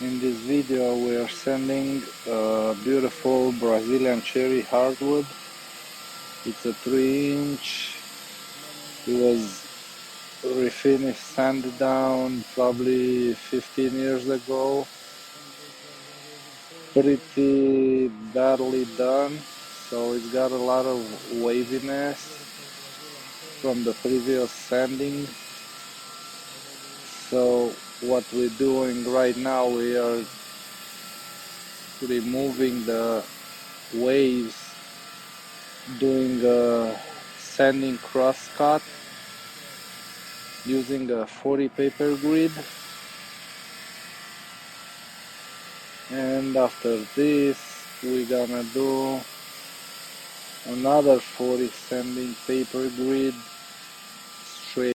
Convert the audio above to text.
In this video we are sanding a beautiful Brazilian cherry hardwood. It's a 3-inch. It was refinished, sanded down probably 15 years ago. Pretty badly done, so it's got a lot of waviness from the previous sanding. So what we're doing right now, we are removing the waves, doing a sanding cross cut using a 40 paper grid, and after this we're gonna do another 40 sanding paper grid